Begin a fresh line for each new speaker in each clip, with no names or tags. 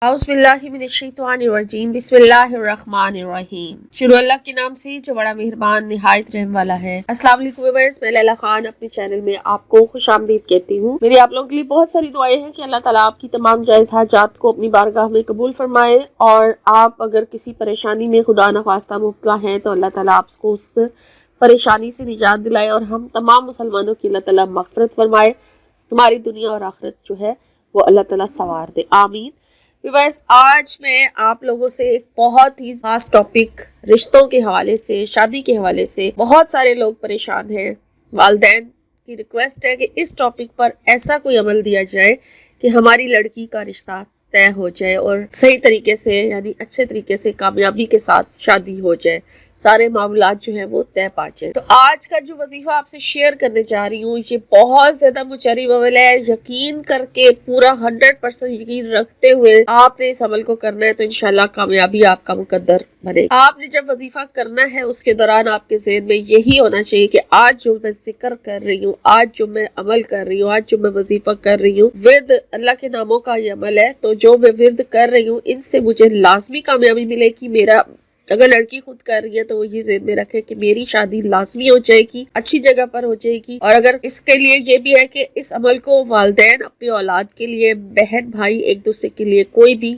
औज़ुबिल्लाहिमिनश्शैतानिर्रजीम बिस्मिल्लाहिर्रहमानिर्रहीम। शुरू अल्लाह के नाम से जो बड़ा मेहरबान निहायत रहम वाला है। अस्सलाम वालेकुम व्यूअर्स, मैं लैला खान अपने चैनल में आपको खुशामदीद कहती हूँ। मेरी आप लोगों के लिए बहुत सारी दुआएं हैं कि अल्लाह ताला आपकी तमाम जायज़ हाजात को अपनी बारगाह में कबूल फरमाए। और आप अगर किसी परेशानी में खुदा न खास्ता मुब्तला हैं तो अल्लाह ताला आपको उस परेशानी से निजात दिलाए और हम तमाम मुसलमानों की अल्लाह ताला मग़फ़िरत फरमाए। तुम्हारी दुनिया और आखिरत जो है वो अल्लाह ताला सवार दे, आमीन। व्यूअर्स, आज मैं आप लोगों से एक बहुत ही खास टॉपिक रिश्तों के हवाले से, शादी के हवाले से बहुत सारे लोग परेशान हैं। वालिदैन की रिक्वेस्ट है कि इस टॉपिक पर ऐसा कोई अमल दिया जाए कि हमारी लड़की का रिश्ता तय हो जाए और सही तरीके से, यानी अच्छे तरीके से, कामयाबी के साथ शादी हो जाए, सारे मामलात जो है वो तय पा जाए। तो आज का जो वजीफा आपसे शेयर करने जा रही हूँ ये बहुत ज्यादा मुचरिब अमल है। यकीन करके पूरा 100% यकीन रखते हुए आपने इस अमल को करना है तो इंशाल्लाह कामयाबी आपका मुकद्दर बनेगी। आपने जब वजीफा करना है उसके दौरान आपके ज़हन में यही होना चाहिए कि आज जो मैं जिक्र कर रही हूँ, आज जो मैं अमल कर रही हूँ, आज जो मैं वजीफा कर रही हूँ, विर्द अल्लाह के नामों का ये अमल है। तो जो मैं विर्द कर रही हूँ इनसे मुझे लाजमी कामयाबी मिलेगी। मेरा अगर लड़की खुद कर रही है तो वो ये ज़हन में रखे कि मेरी शादी लाजमी हो जाएगी, अच्छी जगह पर हो जाएगी। और अगर इसके लिए ये भी है कि इस अमल को वालिदैन अपनी औलाद के लिए, बहन भाई एक दूसरे के लिए, कोई भी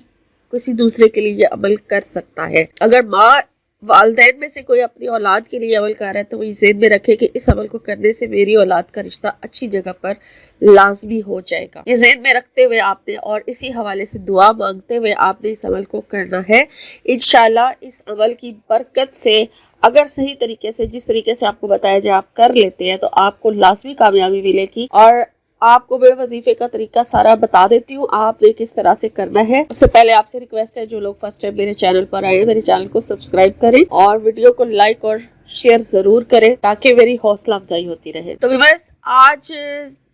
किसी दूसरे के लिए ये अमल कर सकता है। अगर माँ वालिदैन में से कोई अपनी औलाद के लिए अमल कर रहा है तो वो इस ज़हन में रखे कि इस अमल को करने से मेरी औलाद का रिश्ता अच्छी जगह पर लाजमी हो जाएगा। ये ज़हन में रखते हुए आपने और इसी हवाले से दुआ मांगते हुए आपने इस अमल को करना है। इंशाल्लाह इस अमल की बरकत से अगर सही तरीके से, जिस तरीके से आपको बताया जाए, आप कर लेते हैं तो आपको लाजमी कामयाबी मिलेगी। और आपको मैं वजीफे का तरीका सारा बता देती हूँ, आपने किस तरह से करना है। उससे पहले आपसे रिक्वेस्ट है, जो लोग फर्स्ट टाइम मेरे चैनल पर आए, मेरे चैनल को सब्सक्राइब करें और वीडियो को लाइक और शेयर जरूर करें ताकि मेरी हौसला अफजाई होती रहे। तो व्यूअर्स, आज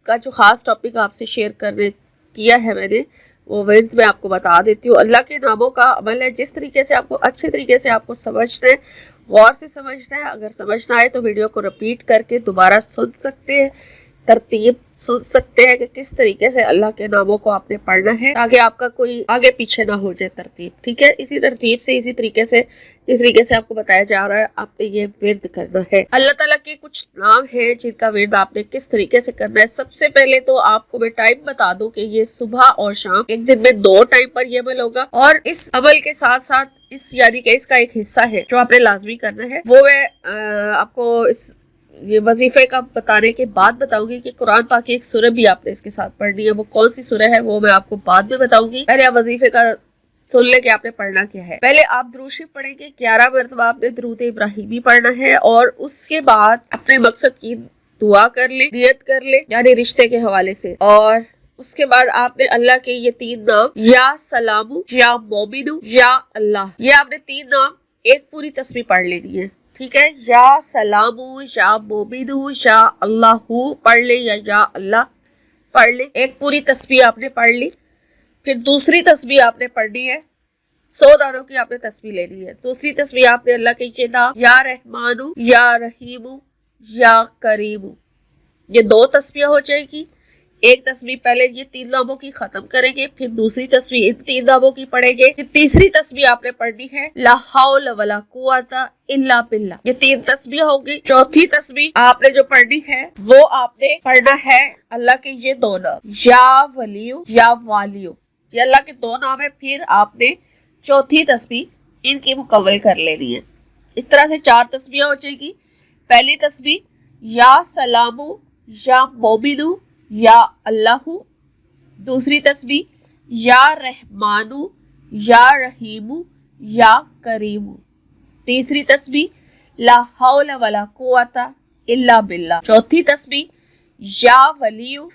का जो खास टॉपिक आपसे शेयर करने किया है मैंने, वो विर्द में आपको बता देती हूँ। अल्लाह के नामों का अमल है। जिस तरीके से आपको अच्छे तरीके से आपको समझना है, गौर से समझना है। अगर समझना है तो वीडियो को रिपीट करके दोबारा सुन सकते हैं, तरतीब सुन सकते हैं कि किस तरीके से अल्लाह के नामों को आपने पढ़ना है ताकि आपका कोई आगे पीछे ना हो जाए तरतीब। ठीक है, इसी तरतीब से, इसी तरीके से, जिस तरीके से आपको बताया जा रहा है आपने ये विर्द करना है। अल्लाह ताला के कुछ नाम हैं जिनका विर्द आपने किस तरीके से करना है। सबसे पहले तो आपको मैं टाइम बता दूं कि ये सुबह और शाम, एक दिन में 2 टाइम पर ये अमल होगा। और इस अमल के साथ साथ इस, यानी कि इसका एक हिस्सा है जो आपने लाजमी करना है, वो मैं आपको इस ये वजीफे का बताने के बाद बताऊंगी कि कुरान पाक की एक सूरह भी आपने इसके साथ पढ़नी है। वो कौन सी सूरह है वो मैं आपको बाद में बताऊंगी। पहले आप वजीफे का सुन ले कि आपने पढ़ना क्या है। पहले आप दुरूद शरीफ पढ़ेंगे, 11 मरतबा आपने दुरूद इब्राहिमी पढ़ना है और उसके बाद अपने मकसद की दुआ कर ले, नियत कर ले, यानी रिश्ते के हवाले से। और उसके बाद आपने अल्लाह के ये 3 नाम, या सलामू, या मोमिनू, या अल्लाह, ये आपने 3 नाम एक पूरी तस्बीह पढ़ लेनी है। ठीक है, या सलामू, या मोमिनू, या अल्लाहू पढ़ ले, या अल्लाह पढ़ ले। एक पूरी तस्बीह आपने पढ़ ली। फिर दूसरी तस्बीह आपने पढ़नी है, 100 दानों की आपने तस्बीह लेनी है। दूसरी तस्बीह आपने अल्लाह के ये नाम, या रहमानू, या रहीमू, या करीमू, ये 2 तस्बीह हो जाएगी। एक तस्बीह पहले ये 3 नामों की खत्म करेंगे, फिर दूसरी तस्बीह इन 3 नामों की पढ़ेंगे। फिर तीसरी तस्बीह आपने पढ़नी है, ला हौल वला कुव्वता इल्ला बिल्लाह, ये 3 तस्बीह होगी। चौथी तस्बीह आपने जो पढ़नी है वो आपने पढ़ना है अल्लाह के ये 2 नाम, या वलियू, या वालियू, ये अल्लाह के 2 नाम है। फिर आपने चौथी तस्बीह इनकी मुकम्मल कर लेनी है। इस तरह से 4 तस्बीह हो जाएगी। पहली तस्बीह या सलामू, या मोमिनू, या अल्लाहू। दूसरी तस्बीह या रहमानू, या रहीमू, या करीमू। तीसरी तस्बीह ला हौल वला कुव्वता इल्ला बिल्लाह। चौथी तस्बीह या वलियू,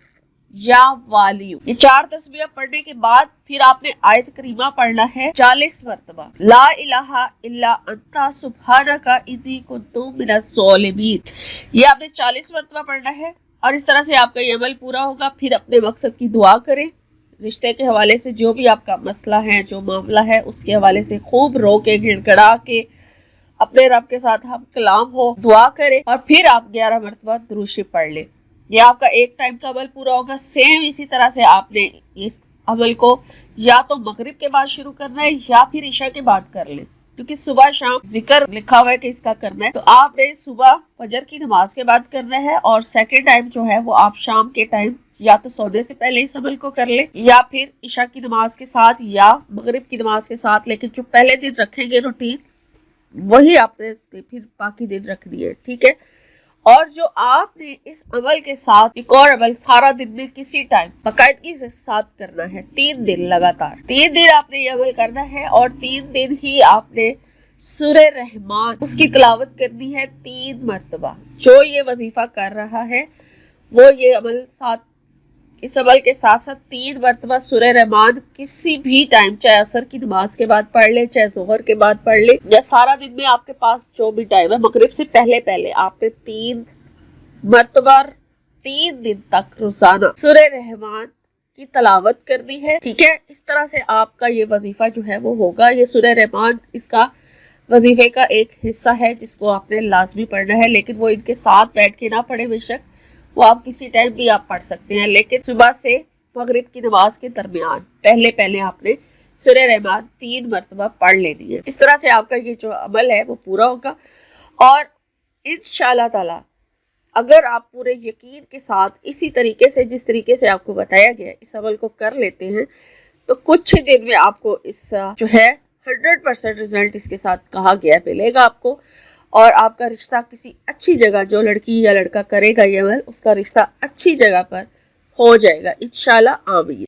या वालियू। ये 4 तस्बीह पढ़ने के बाद फिर आपने आयत करीमा पढ़ना है 40 मरतबा, ला इलाहा इल्ला अंता सुब्हानका इन्नी कुन्तु मिनज़ ज़ालिमीन। ये आपने 40 मरतबा पढ़ना है और इस तरह से आपका ये अमल पूरा होगा। फिर अपने मकसद की दुआ करें। रिश्ते के हवाले से जो भी आपका मसला है, जो मामला है, उसके हवाले से खूब रो के, गिड़गड़ा के अपने रब के साथ हम कलाम हो, दुआ करें और फिर आप 11 मरतबा दुरूद शरीफ पढ़ लें। ये आपका एक टाइम का अमल पूरा होगा। सेम इसी तरह से आपने इस अमल को या तो मगरिब के बाद शुरू करना है या फिर ईशा के बाद कर लें, क्योंकि सुबह शाम जिक्र लिखा हुआ है कि इसका करना है। तो आपने सुबह फजर की नमाज के बाद करना है और सेकेंड टाइम जो है वो आप शाम के टाइम या तो सोने से पहले इस अमल को कर ले या फिर ईशा की नमाज के साथ या मगरिब की नमाज के साथ। लेकिन जो पहले दिन रखेंगे रूटीन वही आपने फिर बाकी दिन रखनी है, ठीक है। और जो आपने इस अमल के साथ एक और अमल सारा दिन में किसी टाइम बाकायदगी से साथ करना है, 3 दिन लगातार 3 दिन आपने ये अमल करना है और 3 दिन ही आपने सूरह रहमान उसकी तिलावत करनी है 3 मरतबा। जो ये वजीफा कर रहा है वो ये अमल साथ इस अमल के साथ साथ 3 मरतबा सूरह रहमान किसी भी टाइम, चाहे असर की नमाज के बाद पढ़ ले, चाहे जोहर के बाद पढ़ ले, या सारा दिन में आपके पास जो भी टाइम है, मगरिब से पहले पहले आपने 3 मरतबा 3 दिन तक रोजाना सूरह रहमान की तलावत करनी है, ठीक है। इस तरह से आपका ये वजीफा जो है वो होगा। ये सूरह रहमान इसका वजीफे का एक हिस्सा है जिसको आपने लाजमी पढ़ना है, लेकिन वो इनके साथ बैठ के ना पढ़े, बेशक वो आप किसी टाइम भी आप पढ़ सकते हैं, लेकिन सुबह से मगरिब की नमाज के दरमियान पहले पहले आपने सूरह रहमान 3 मरतबा पढ़ लेनी है। इस तरह से आपका ये जो अमल है वो पूरा होगा और इंशाअल्लाह ताला अगर आप पूरे यकीन के साथ इसी तरीके से, जिस तरीके से आपको बताया गया, इस अमल को कर लेते हैं तो कुछ ही दिन में आपको इस जो है 100% रिजल्ट इसके साथ कहा गया मिलेगा आपको। और आपका रिश्ता किसी अच्छी जगह, जो लड़की या लड़का करेगा ये अमल, उसका रिश्ता अच्छी जगह पर हो जाएगा इंशाल्लाह। आमीन।